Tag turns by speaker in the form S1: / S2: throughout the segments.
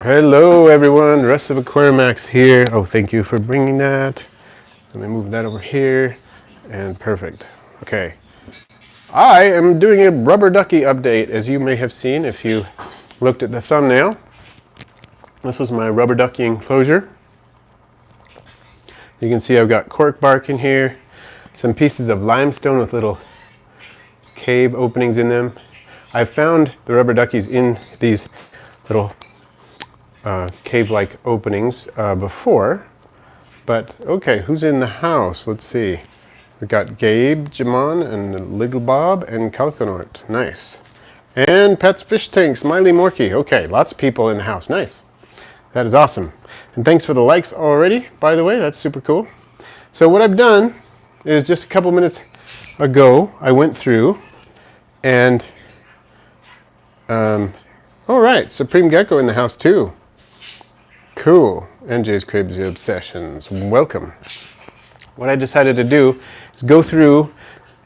S1: Hello everyone, Russ of Aquarimax here. Oh, thank you for bringing that. Let me move that over here, and perfect. Okay. I am doing a rubber ducky update, as you may have seen if you looked at the thumbnail. This was my rubber ducky enclosure. You can see I've got cork bark in here, some pieces of limestone with little cave openings in them. I've found the rubber duckies in these little cave-like openings before, but okay, who's in the house? Let's see. We've got Gabe, Jamon, and Little Bob, and Calconort. Nice. And Pet's Fish Tank, Smiley Morky. Okay, lots of people in the house. Nice. That is awesome. And thanks for the likes already, by the way. That's super cool. So what I've done is just a couple minutes ago, I went through and, all right, Supreme Gecko in the house too. Cool. NJ's Cribs Obsessions. Welcome. What I decided to do is go through,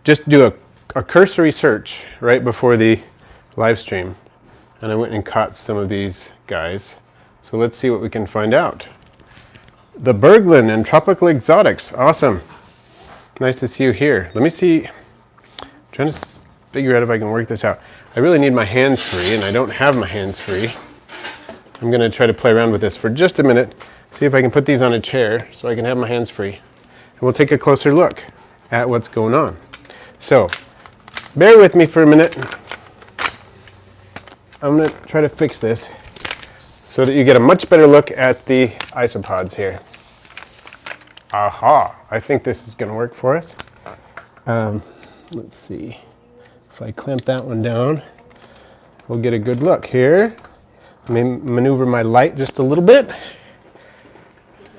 S1: just do a cursory search right before the live stream. And I went and caught some of these guys. So let's see what we can find out. The Berglund and Tropical Exotics. Awesome. Nice to see you here. Let me see. I'm trying to figure out if I can work this out. I really need my hands free, and I don't have my hands free. I'm going to try to play around with this for just a minute, see if I can put these on a chair so I can have my hands free. And we'll take a closer look at what's going on. So, bear with me for a minute. I'm going to try to fix this so that you get a much better look at the isopods here. Aha! I think this is going to work for us. Let's see. If I clamp that one down, we'll get a good look here. Let me maneuver my light just a little bit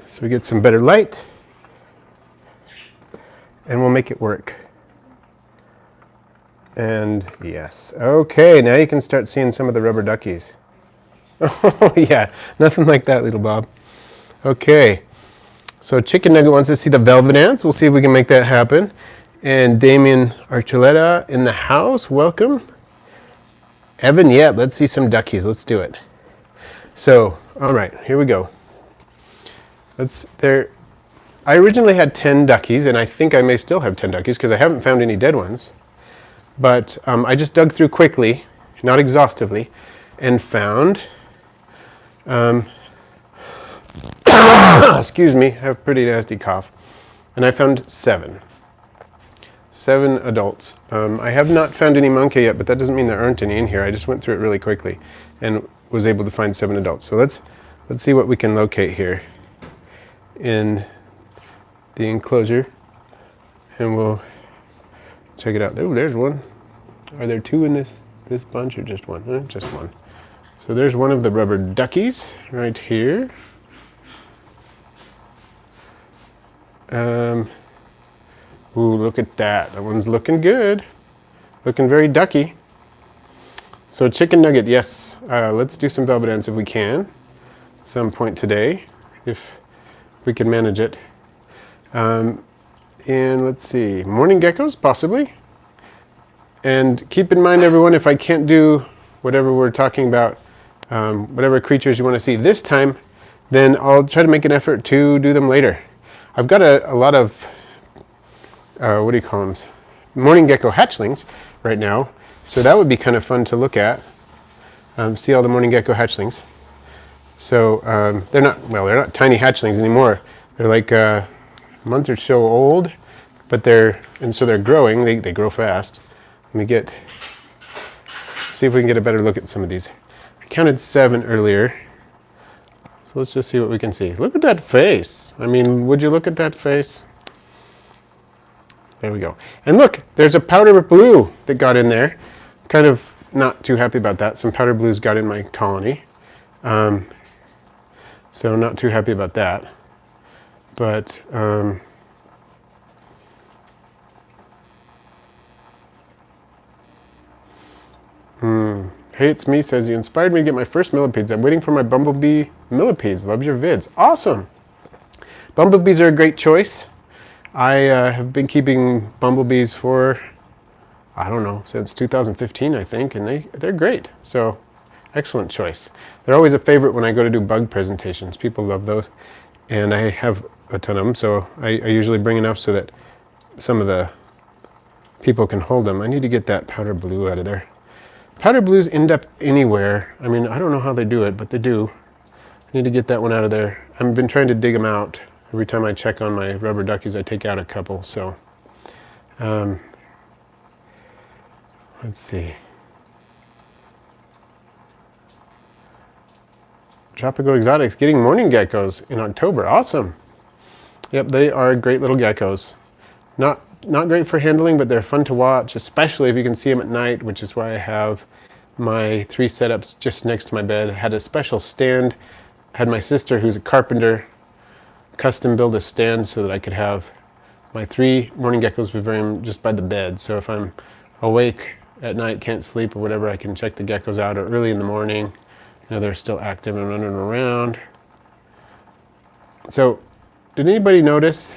S1: so we get some better light, and we'll make it work. And yes, okay, now you can start seeing some of the rubber duckies. Oh yeah, nothing like that, Little Bob. Okay, so Chicken Nugget wants to see the velvet ants. We'll see if we can make that happen. And Damien Archuleta in the house, welcome. Evan, yeah, let's see some duckies, let's do it. So, all right, here we go. I originally had 10 duckies, and I think I may still have 10 duckies because I haven't found any dead ones. But I just dug through quickly, not exhaustively, and found, excuse me, I have a pretty nasty cough, and I found 7 adults. I have not found any monkey yet, but that doesn't mean there aren't any in here. I just went through it really quickly and was able to find 7 adults. So let's see what we can locate here in the enclosure, and we'll check it out. Oh, there's one. Are there 2 in this bunch or just one? Just one. So there's one of the rubber duckies right here. Ooh, look at that. That one's looking good. Looking very ducky. So Chicken Nugget, yes. Let's do some velvet ants if we can. At some point today, if we can manage it. And let's see, morning geckos, possibly. And keep in mind, everyone, if I can't do whatever we're talking about, whatever creatures you want to see this time, then I'll try to make an effort to do them later. I've got a lot of what do you call them? Morning gecko hatchlings right now, so that would be kind of fun to look at. See all the morning gecko hatchlings. So they're not tiny hatchlings anymore. They're like a month or so old, but so they're growing. They grow fast. Let me see if we can get a better look at some of these. I counted 7 earlier. So let's just see what we can see. Look at that face. I mean, would you look at that face? There we go. And look, there's a powder blue that got in there. Kind of not too happy about that. Some powder blues got in my colony. So not too happy about that. But Hey, it's me says, you inspired me to get my first millipedes. I'm waiting for my bumblebee millipedes. Love your vids. Awesome. Bumblebees are a great choice. I have been keeping bumblebees for, I don't know, since 2015, I think, and they're great. So Excellent choice. They're always a favorite when I go to do bug presentations. People love those. And I have a ton of them, so I usually bring enough so that some of the people can hold them. I need to get that powder blue out of there. Powder blues end up anywhere. I mean, I don't know how they do it, but they do. I need to get that one out of there. I've been trying to dig them out. Every time I check on my rubber duckies, I take out a couple, so. Let's see. Tropical Exotics getting morning geckos in October. Awesome. Yep, they are great little geckos. Not great for handling, but they're fun to watch, especially if you can see them at night, which is why I have my 3 setups just next to my bed. I had a special stand. I had my sister, who's a carpenter, custom build a stand so that I could have my 3 morning geckos with them just by the bed. So if I'm awake at night, can't sleep or whatever, I can check the geckos out, or early in the morning. You know, they're still active and running around. So, did anybody notice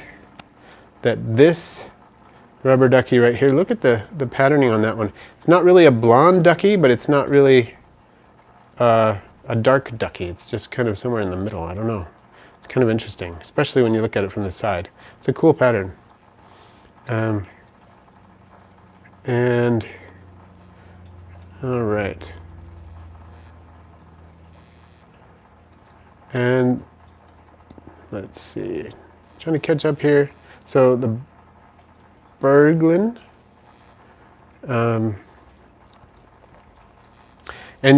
S1: that this rubber ducky right here, look at the patterning on that one. It's not really a blonde ducky, but it's not really a dark ducky. It's just kind of somewhere in the middle. I don't know. It's kind of interesting, especially when you look at it from the side. It's a cool pattern. And all right. And let's see, trying to catch up here. So the Berglund, and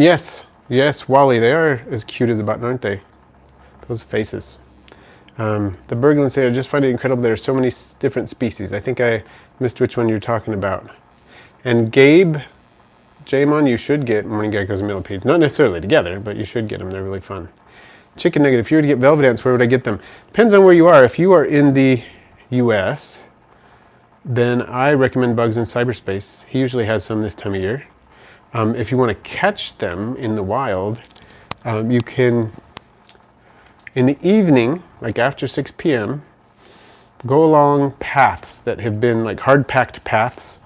S1: yes, Wally, they are as cute as a button, aren't they? Those faces. The Berglund say, I just find it incredible there are so many different species. I think I missed which one you're talking about. And Gabe, Jamon, you should get morning geckos and millipedes. Not necessarily together, but you should get them. They're really fun. Chicken Nugget, if you were to get velvet ants, where would I get them? Depends on where you are. If you are in the US, then I recommend Bugs in Cyberspace. He usually has some this time of year. If you want to catch them in the wild, you can, in the evening, like after 6 p.m., go along paths that have been like hard-packed paths.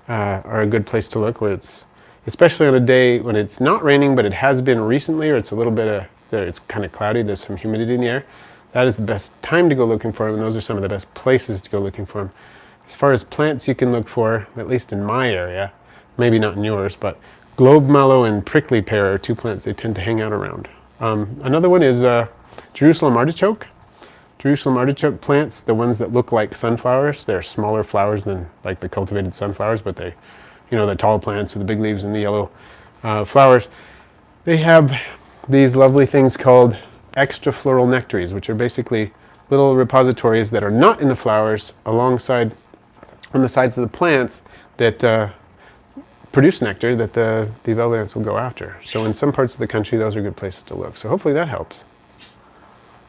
S1: Are a good place to look, where it's, especially on a day when it's not raining, but it has been recently, or it's a little bit it's kind of cloudy, there's some humidity in the air. That is the best time to go looking for them, and those are some of the best places to go looking for them. As far as plants you can look for, at least in my area, maybe not in yours, but globe mallow and prickly pear are 2 plants they tend to hang out around. Another one is Jerusalem artichoke. Jerusalem artichoke plants, the ones that look like sunflowers, they're smaller flowers than like the cultivated sunflowers, but they, you know, the tall plants with the big leaves and the yellow flowers. They have these lovely things called extrafloral nectaries, which are basically little repositories that are not in the flowers alongside on the sides of the plants that produce nectar that the velvet ants will go after. So in some parts of the country, those are good places to look. So hopefully that helps.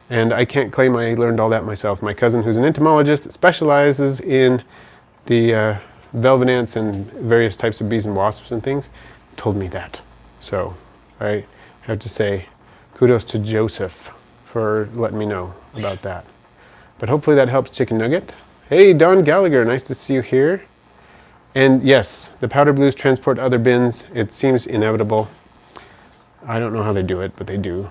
S1: And I can't claim I learned all that myself. My cousin, who's an entomologist that specializes in the velvet ants and various types of bees and wasps and things, told me that. So I have to say kudos to Joseph for letting me know about that. But hopefully that helps, Chicken Nugget. Hey, Don Gallagher, nice to see you here. And yes, the powder blues transport other bins. It seems inevitable. I don't know how they do it, but they do.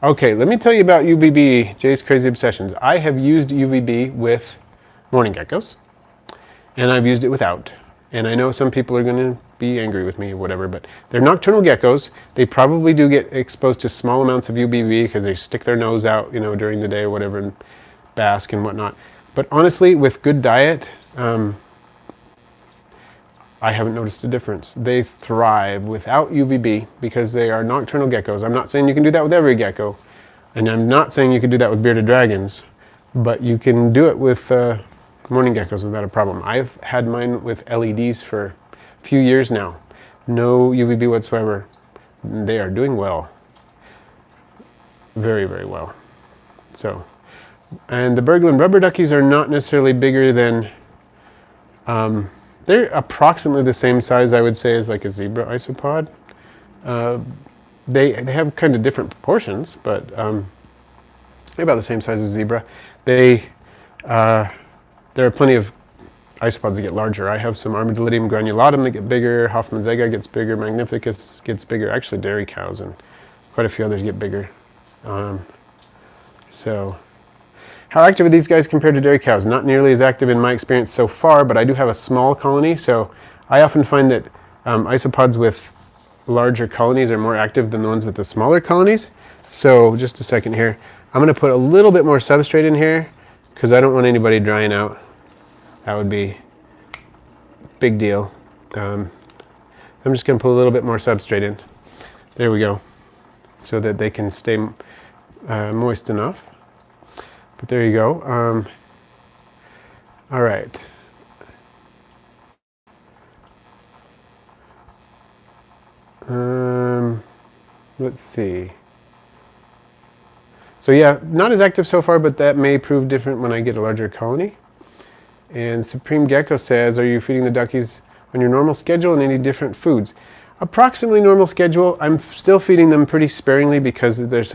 S1: Okay, let me tell you about UVB, Jay's Crazy Obsessions. I have used UVB with morning geckos, and I've used it without. And I know some people are going to be angry with me or whatever, but they're nocturnal geckos. They probably do get exposed to small amounts of UVB because they stick their nose out, you know, during the day or whatever, and bask and whatnot. But honestly, with good diet, I haven't noticed a difference. They thrive without UVB because they are nocturnal geckos. I'm not saying you can do that with every gecko, and I'm not saying you can do that with bearded dragons, but you can do it with morning geckos without a problem. I've had mine with LEDs for a few years now. No UVB whatsoever. They are doing well. Very, very well. So, and the Berglund rubber duckies are not necessarily bigger than they're approximately the same size, I would say, as like a zebra isopod. They have kind of different proportions, but they're about the same size as zebra. There are plenty of isopods that get larger. I have some Armadillidium granulatum that get bigger, Hoffman's egg gets bigger, Magnificus gets bigger. Actually, dairy cows and quite a few others get bigger. So, how active are these guys compared to dairy cows? Not nearly as active in my experience so far, but I do have a small colony, so I often find that isopods with larger colonies are more active than the ones with the smaller colonies. So, just a second here. I'm going to put a little bit more substrate in here because I don't want anybody drying out. That would be a big deal. I'm just going to put a little bit more substrate in. There we go. So that they can stay moist enough. But there you go. All right. Let's see. So yeah, not as active so far, but that may prove different when I get a larger colony. And Supreme Gecko says, are you feeding the duckies on your normal schedule and any different foods? Approximately normal schedule. I'm still feeding them pretty sparingly because they're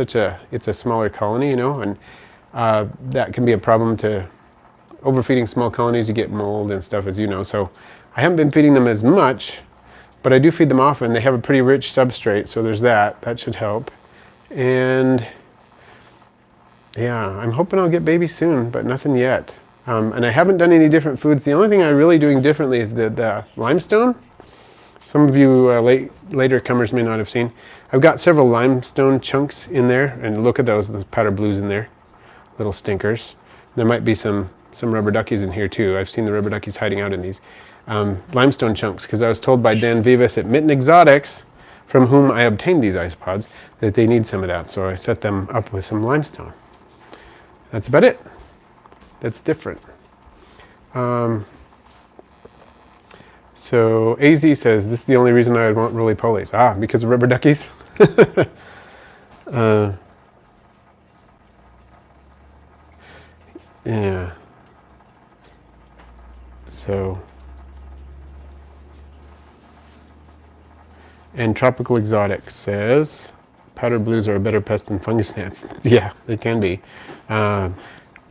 S1: it's a smaller colony, you know, and that can be a problem to overfeeding small colonies. You get mold and stuff, as you know. So I haven't been feeding them as much, but I do feed them often. They have a pretty rich substrate, so there's that. That should help. And yeah, I'm hoping I'll get babies soon, but nothing yet. And I haven't done any different foods. The only thing I'm really doing differently is the limestone. Some of you later comers may not have seen. I've got several limestone chunks in there, and look at those powder blues in there, little stinkers. There might be some rubber duckies in here too. I've seen the rubber duckies hiding out in these limestone chunks because I was told by Dan Vivas at Mitten Exotics, from whom I obtained these isopods, that they need some of that. So I set them up with some limestone. That's about it. That's different. So AZ says, this is the only reason I would want roly-polies. Ah, because of rubber duckies? Yeah. So, and Tropical Exotic says, powder blues are a better pest than fungus gnats. Yeah, they can be.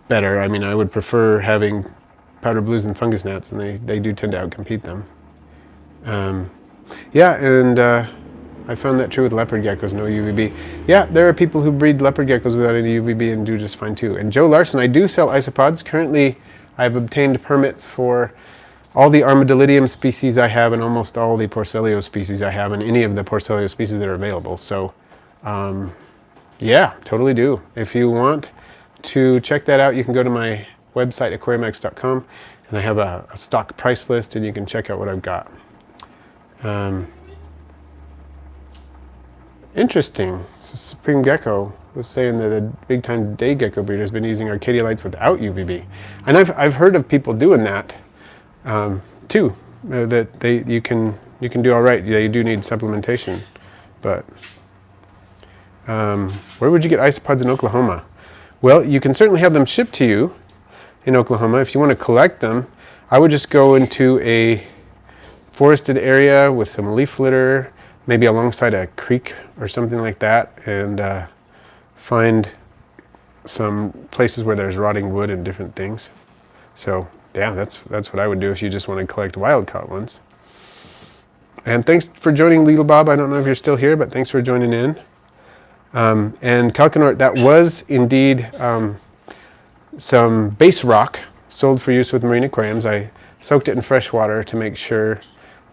S1: Better. I mean, I would prefer having powder blues than fungus gnats, and they do tend to outcompete them. Yeah, and I found that true with leopard geckos, no UVB. Yeah, there are people who breed leopard geckos without any UVB and do just fine too. And Joe Larson, I do sell isopods. Currently, I've obtained permits for all the Armadillidium species I have and almost all the Porcellio species I have and any of the Porcellio species that are available. So, yeah, totally do. If you want to check that out, you can go to my website, aquariumex.com, and I have a stock price list, and you can check out what I've got. Interesting. So Supreme Gecko was saying that the big-time day gecko breeder has been using Arcadia lights without UVB, and I've heard of people doing that too. That you can do all right. Yeah, you do need supplementation, but where would you get isopods in Oklahoma? Well, you can certainly have them shipped to you in Oklahoma. If you want to collect them, I would just go into a forested area with some leaf litter, maybe alongside a creek or something like that, and find some places where there's rotting wood and different things. So yeah, that's what I would do if you just want to collect wild caught ones. And thanks for joining, Little Bob. I don't know if you're still here, but thanks for joining in. And Calcanort, that was indeed some base rock sold for use with marine aquariums. I soaked it in fresh water to make sure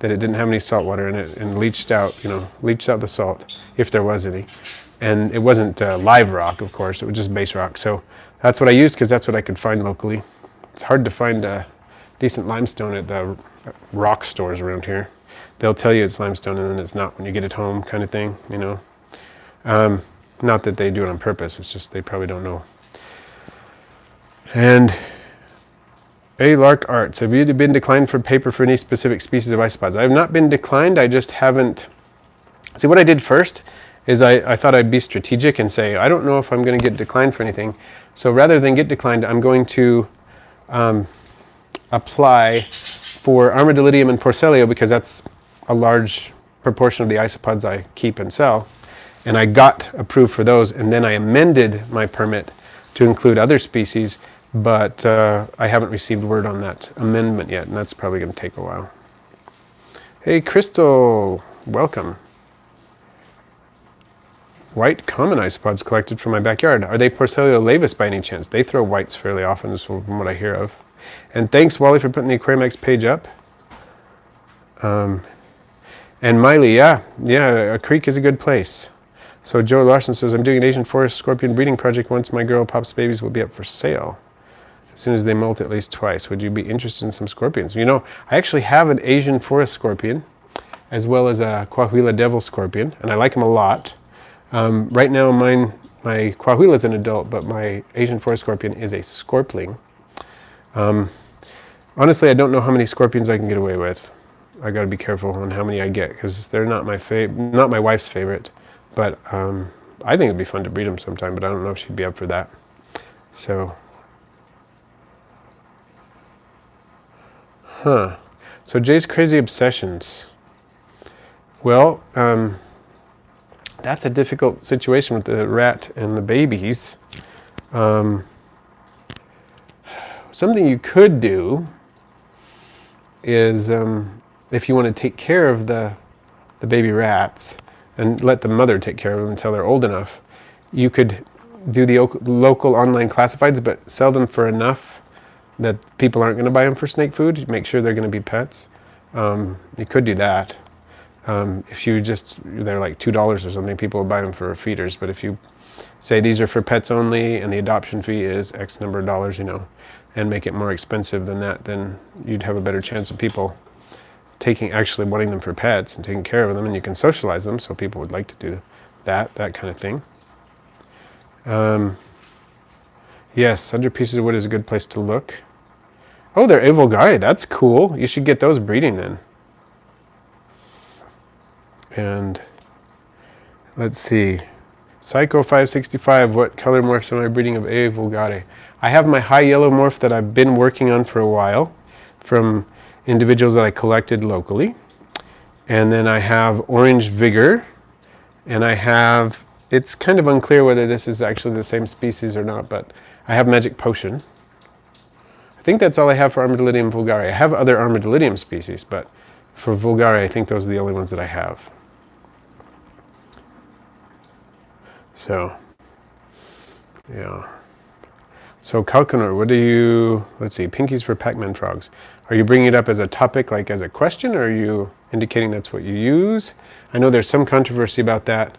S1: that it didn't have any salt water in it, and leached out the salt if there was any. And it wasn't live rock, of course. It was just base rock. So that's what I used because that's what I could find locally. It's hard to find decent limestone at the rock stores around here. They'll tell you it's limestone and then it's not when you get it home, kind of thing, you know. Not that they do it on purpose, it's just they probably don't know. And A. Lark Arts, have you been declined for paper for any specific species of isopods? I have not been declined, I just haven't. See, what I did first is I thought I'd be strategic and say, I don't know if I'm going to get declined for anything. So rather than get declined, I'm going to apply for Armadillidium and Porcellio because that's a large proportion of the isopods I keep and sell. And I got approved for those, and then I amended my permit to include other species but I haven't received word on that amendment yet, and that's probably going to take a while. Hey, Crystal, welcome. White common isopods collected from my backyard. Are they Porcellio laevis by any chance? They throw whites fairly often, from what I hear of. And thanks, Wally, for putting the Aquarium X page up. And Miley, yeah, a creek is a good place. So Joe Larson says, I'm doing an Asian forest scorpion breeding project. Once my girl pops babies will be up for sale. As soon as they molt at least twice. Would you be interested in some scorpions? You know, I actually have an Asian forest scorpion, as well as a Coahuila devil scorpion, and I like them a lot. Right now my Coahuila is an adult, but my Asian forest scorpion is a scorpling. Honestly, I don't know how many scorpions I can get away with. I got to be careful on how many I get, because they're not my wife's favorite. But I think it'd be fun to breed them sometime, but I don't know if she'd be up for that. So, So Jay's crazy obsessions. Well, that's a difficult situation with the rat and the babies. Something you could do is, if you want to take care of the baby rats and let the mother take care of them until they're old enough, you could do the local online classifieds, but sell them for enough that people aren't going to buy them for snake food. Make sure they're going to be pets. You could do that. If they're like $2 or something, people will buy them for feeders. But if you say these are for pets only and the adoption fee is X number of dollars, and make it more expensive than that, then you'd have a better chance of people actually wanting them for pets and taking care of them, and you can socialize them, so people would like to do that kind of thing. Yes, under pieces of wood is a good place to look. Oh, they're A. vulgare. That's cool. You should get those breeding then. And let's see. Psycho 565, what color morphs am I breeding of A. vulgare? I have my high yellow morph that I've been working on for a while from individuals that I collected locally. And then I have orange vigor. And it's kind of unclear whether this is actually the same species or not, but I have magic potion. I think that's all I have for Armadillidium vulgare. I have other Armadillidium species, but for vulgare, I think those are the only ones that I have. So, yeah. So Calconor, let's see, pinkies for Pac-Man frogs. Are you bringing it up as a topic, like as a question, or are you indicating that's what you use? I know there's some controversy about that,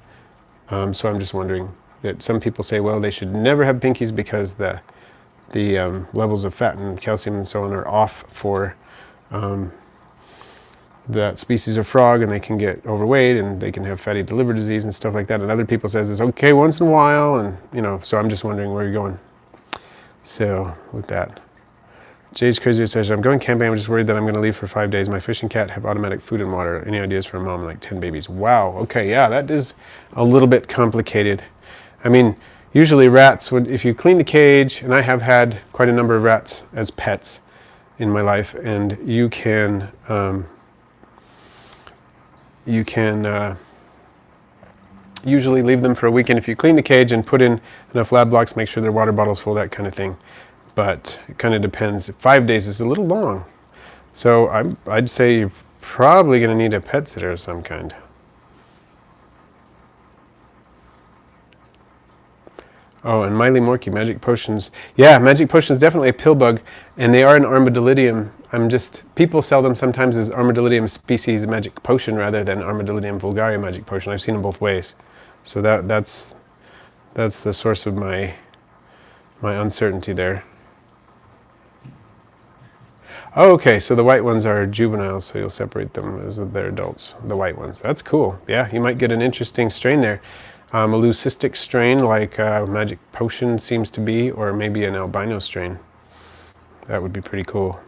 S1: so I'm just wondering that some people say, well, they should never have pinkies because the levels of fat and calcium and so on are off for that species of frog, and they can get overweight and they can have fatty liver disease and stuff like that. And other people says it's okay once in a while, and so I'm just wondering where you're going. So with that, Jay's crazy says, I'm going camping. I'm just worried that I'm going to leave for 5 days. My fish and cat have automatic food and water. Any ideas for a mom and like 10 babies? Wow. Okay. Yeah, that is a little bit complicated. I mean, usually rats if you clean the cage, and I have had quite a number of rats as pets in my life, and you can usually leave them for a weekend if you clean the cage and put in enough lab blocks, make sure their water bottle's full, that kind of thing. But it kind of depends. 5 days is a little long. So I'd say you're probably going to need a pet sitter of some kind. Oh, and Miley Morky, magic potions. Yeah, magic potions, definitely a pill bug, and they are an Armadillidium. People sell them sometimes as Armadillidium species magic potion rather than Armadillidium vulgare magic potion. I've seen them both ways. So that's the source of my uncertainty there. Oh, okay, so the white ones are juveniles, so you'll separate them as they're adults, the white ones. That's cool. Yeah, you might get an interesting strain there. A leucistic strain like Magic Potion seems to be, or maybe an albino strain. That would be pretty cool.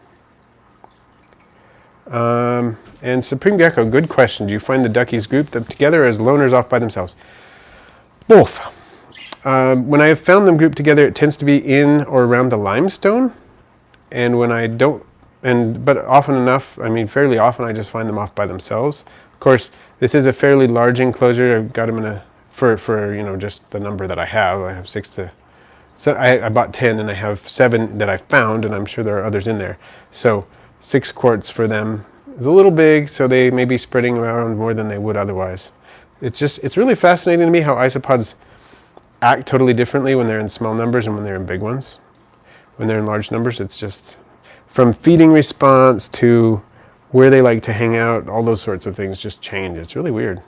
S1: And Supreme Gecko, good question. Do you find the duckies group them together or as loners off by themselves? Both. When I have found them grouped together, it tends to be in or around the limestone. And when I don't, but often enough, fairly often, I just find them off by themselves. Of course, this is a fairly large enclosure. I've got them in for just the number that I have. I have 6 to So I bought 10 and I have 7 that I found, and I'm sure there are others in there. So 6 quarts for them is a little big, so they may be spreading around more than they would otherwise. It's really fascinating to me how isopods act totally differently when they're in small numbers and when they're in big ones. When they're in large numbers, it's just from feeding response to where they like to hang out, all those sorts of things just change. It's really weird.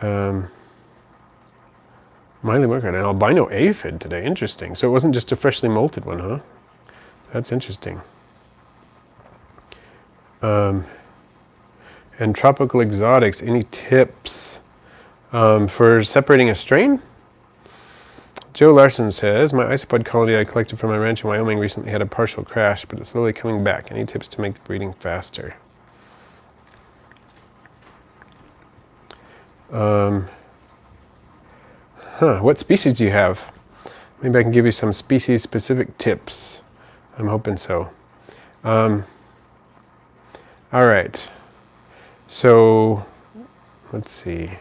S1: Miley Market, an albino aphid today. Interesting. So it wasn't just a freshly molted one, huh? That's interesting. And tropical exotics, any tips for separating a strain? Joe Larson says, my isopod colony I collected from my ranch in Wyoming recently had a partial crash, but it's slowly coming back. Any tips to make the breeding faster? What species do you have? Maybe I can give you some species-specific tips. I'm hoping so. All right. So, let's see.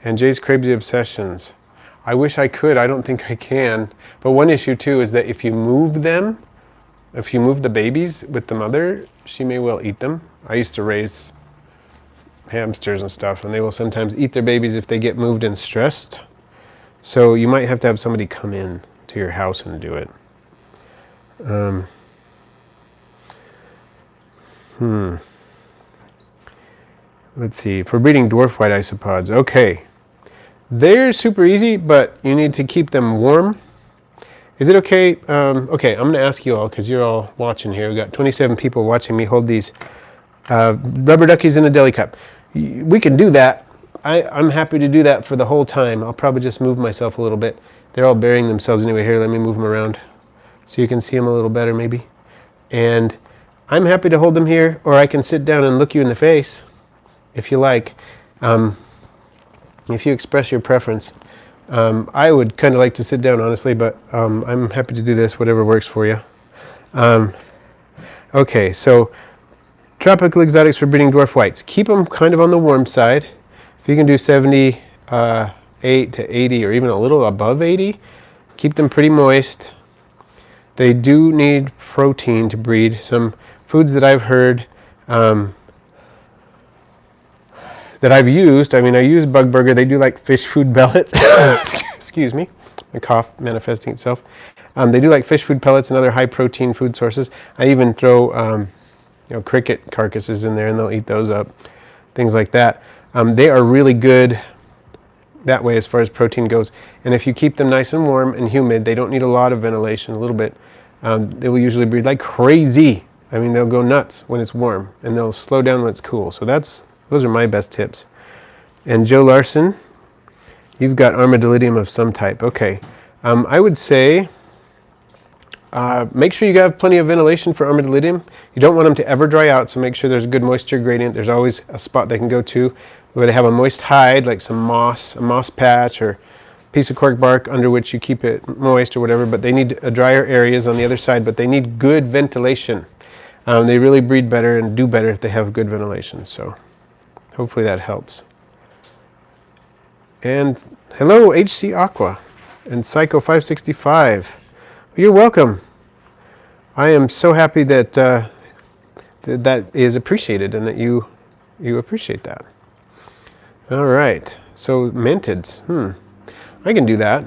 S1: And Jay's Crazy Obsessions. I wish I could. I don't think I can. But one issue, too, is that if you move them, if you move the babies with the mother, she may well eat them. I used to raise hamsters and stuff, and they will sometimes eat their babies if they get moved and stressed. So you might have to have somebody come in to your house and do it. Let's see. For breeding dwarf white isopods. Okay. They're super easy, but you need to keep them warm. Is it okay? Okay, I'm going to ask you all, because you're all watching here. We've got 27 people watching me hold these rubber duckies in a deli cup. We can do that. I'm happy to do that for the whole time. I'll probably just move myself a little bit. They're all burying themselves anyway. Here, let me move them around so you can see them a little better maybe. And I'm happy to hold them here, or I can sit down and look you in the face if you like. If you express your preference. I would kind of like to sit down, honestly, but I'm happy to do this, whatever works for you. Okay, so tropical exotics for breeding dwarf whites. Keep them kind of on the warm side. If you can do 78 to 80 or even a little above 80, keep them pretty moist. They do need protein to breed. Some foods that I've heard that I've used, I mean, I use Bug Burger. They do like fish food pellets. Excuse me, my cough manifesting itself. They do like fish food pellets and other high protein food sources. I even throw cricket carcasses in there and they'll eat those up, things like that. They are really good that way as far as protein goes. And if you keep them nice and warm and humid, they don't need a lot of ventilation, a little bit. They will usually breed like crazy. I mean, they'll go nuts when it's warm and they'll slow down when it's cool. So those are my best tips. And Joe Larson, you've got armadillidium of some type. Okay. I would say make sure you have plenty of ventilation for armadillidium. You don't want them to ever dry out, so make sure there's a good moisture gradient. There's always a spot they can go to where they have a moist hide, like some moss, a moss patch, or a piece of cork bark under which you keep it moist or whatever, but they need drier areas on the other side, but they need good ventilation. They really breed better and do better if they have good ventilation, so hopefully that helps. And hello, HC Aqua and Psycho 565. You're welcome. I am so happy that that is appreciated and that you appreciate that. All right. So mantids. I can do that.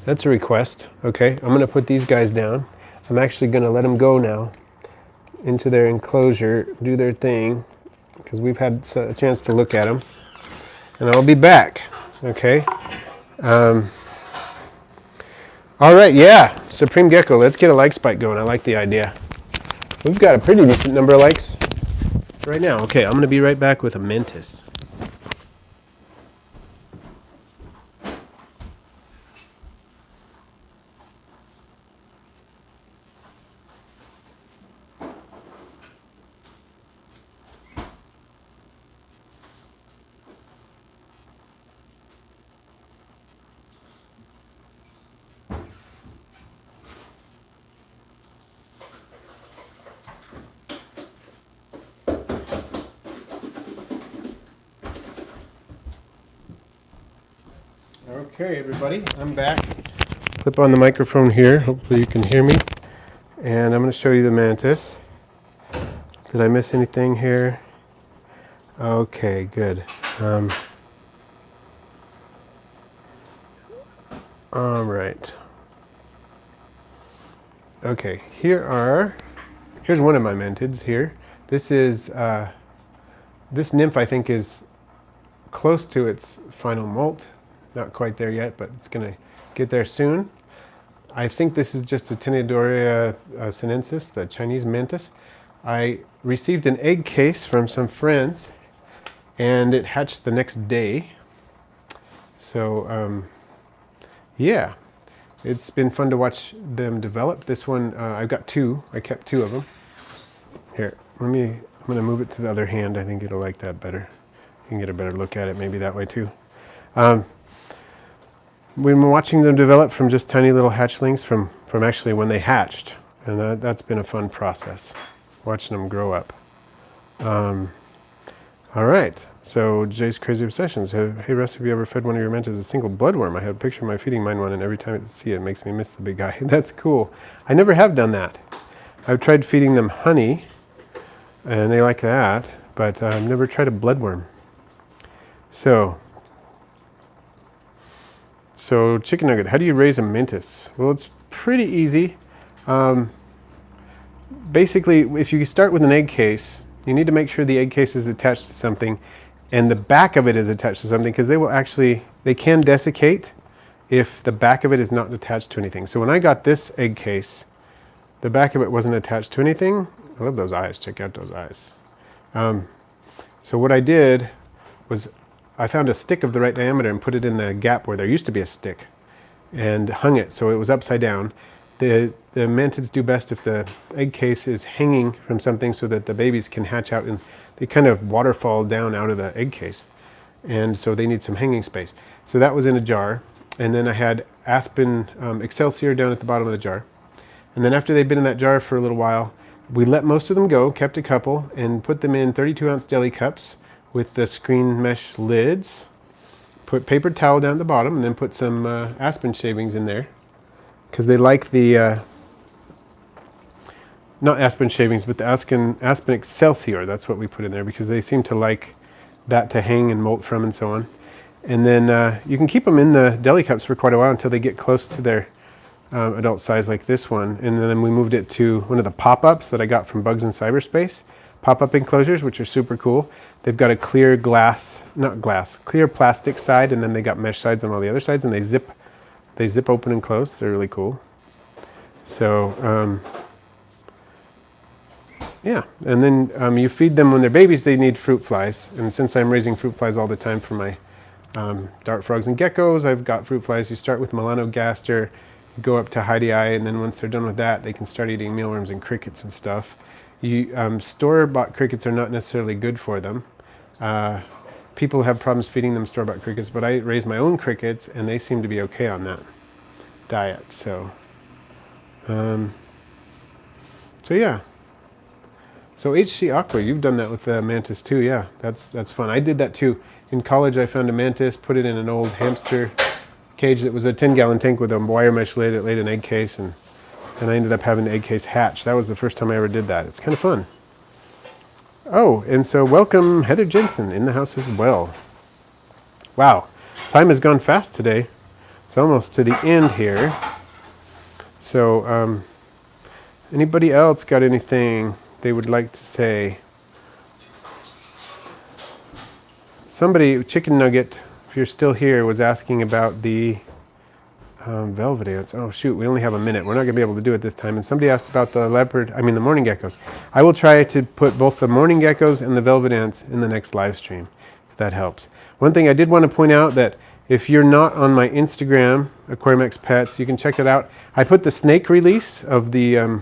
S1: That's a request. Okay. I'm going to put these guys down. I'm actually going to let them go now into their enclosure, do their thing, because we've had a chance to look at them. And I'll be back. Okay. All right, yeah, Supreme Gecko. Let's get a like spike going. I like the idea. We've got a pretty decent number of likes right now. Okay, I'm going to be right back with a Mantis. Okay, everybody, I'm back. flip on the microphone here. Hopefully you can hear me. And I'm going to show you the Mantis. Did I miss anything here? Okay, good. All right. Okay, here's one of my mantids here. This is, this nymph I think is close to its final molt. Not quite there yet, but it's going to get there soon. I think this is just a Tenedoria sinensis, the Chinese mantis. I received an egg case from some friends, and it hatched the next day. So, yeah, it's been fun to watch them develop. This one, I've got two. I kept two of them. Here, I'm going to move it to the other hand. I think it'll like that better. You can get a better look at it maybe that way too. We've been watching them develop from just tiny little hatchlings from actually when they hatched. And that's been a fun process, watching them grow up. All right, so Jay's Crazy Obsessions. Hey Russ, have you ever fed one of your mantis a single bloodworm? I have a picture of my feeding mine one, and every time I see it, it makes me miss the big guy. That's cool. I never have done that. I've tried feeding them honey, and they like that, but I've never tried a bloodworm. So chicken nugget, how do you raise a mantis? Well, it's pretty easy. Basically, if you start with an egg case, you need to make sure the egg case is attached to something and the back of it is attached to something, because they can desiccate if the back of it is not attached to anything. So when I got this egg case, the back of it wasn't attached to anything. I love those eyes, check out those eyes. So what I did was I found a stick of the right diameter and put it in the gap where there used to be a stick and hung it so it was upside down. The mantids do best if the egg case is hanging from something so that the babies can hatch out, and they kind of waterfall down out of the egg case. And so they need some hanging space. So that was in a jar. And then I had Aspen Excelsior down at the bottom of the jar. And then after they'd been in that jar for a little while, we let most of them go, kept a couple, and put them in 32-ounce deli cups with the screen mesh lids. Put paper towel down at the bottom, and then put some aspen shavings in there, because they like the, not aspen shavings, but the aspen Excelsior. That's what we put in there, because they seem to like that to hang and molt from and so on. And then you can keep them in the deli cups for quite a while until they get close to their adult size, like this one. And then we moved it to one of the pop-ups that I got from Bugs in Cyberspace. Pop-up enclosures, which are super cool. They've got a clear clear plastic side, and then they got mesh sides on all the other sides, and they zip open and close. They're really cool. So, yeah, and then you feed them when they're babies. They need fruit flies, and since I'm raising fruit flies all the time for my dart frogs and geckos, I've got fruit flies. You start with melanogaster, go up to Heidi-eye, and then once they're done with that, they can start eating mealworms and crickets and stuff. Store-bought crickets are not necessarily good for them. People have problems feeding them store-bought crickets, but I raise my own crickets, and they seem to be okay on that diet. So yeah. So HC Aqua, you've done that with the mantis too. Yeah, that's fun. I did that too. In college, I found a mantis, put it in an old hamster cage that was a 10-gallon tank with a wire mesh lid. It laid an egg case, and I ended up having the egg case hatch. That was the first time I ever did that. It's kind of fun. Oh, and so welcome Heather Jensen in the house as well. Wow, time has gone fast today. It's almost to the end here. So anybody else got anything they would like to say? Somebody, Chicken Nugget, if you're still here, was asking about the velvet ants. Oh shoot, we only have a minute. We're not going to be able to do it this time. And somebody asked about the the morning geckos. I will try to put both the morning geckos and the velvet ants in the next live stream, if that helps. One thing I did want to point out, that if you're not on my Instagram, AquariumX Pets, you can check it out. I put the snake release of the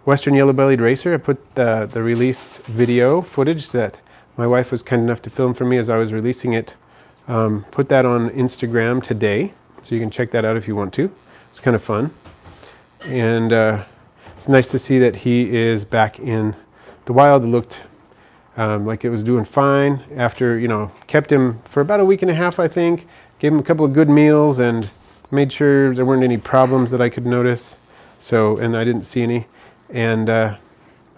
S1: Western Yellow-Bellied Racer. I put the release video footage that my wife was kind enough to film for me as I was releasing it. Put that on Instagram today. So you can check that out if you want to. It's kind of fun. And it's nice to see that he is back in the wild. It looked like it was doing fine after, kept him for about a week and a half, I think. Gave him a couple of good meals and made sure there weren't any problems that I could notice. So, and I didn't see any. And I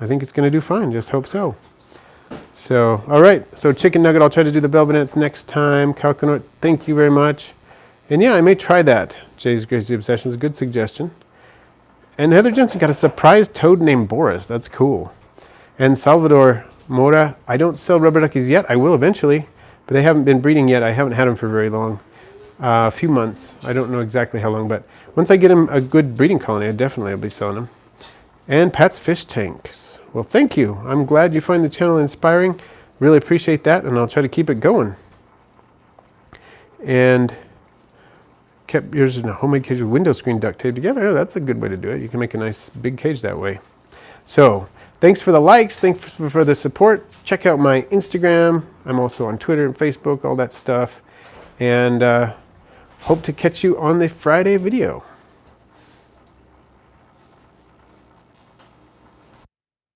S1: think it's going to do fine. Just hope so. So, all right. So chicken nugget, I'll try to do the bell bonnets next time. Coconut, thank you very much. And yeah, I may try that. Jay's Crazy Obsession is a good suggestion. And Heather Jensen got a surprise toad named Boris. That's cool. And Salvador Mora, I don't sell rubber duckies yet. I will eventually, but they haven't been breeding yet. I haven't had them for very long. A few months. I don't know exactly how long, but once I get them a good breeding colony, I definitely will be selling them. And Pat's Fish Tanks. Well, thank you. I'm glad you find the channel inspiring. Really appreciate that, and I'll try to keep it going. And kept yours in a homemade cage with window screen duct tape together. Oh, that's a good way to do it. You can make a nice big cage that way. So, thanks for the likes. Thanks for the support. Check out my Instagram. I'm also on Twitter and Facebook, all that stuff. And hope to catch you on the Friday video.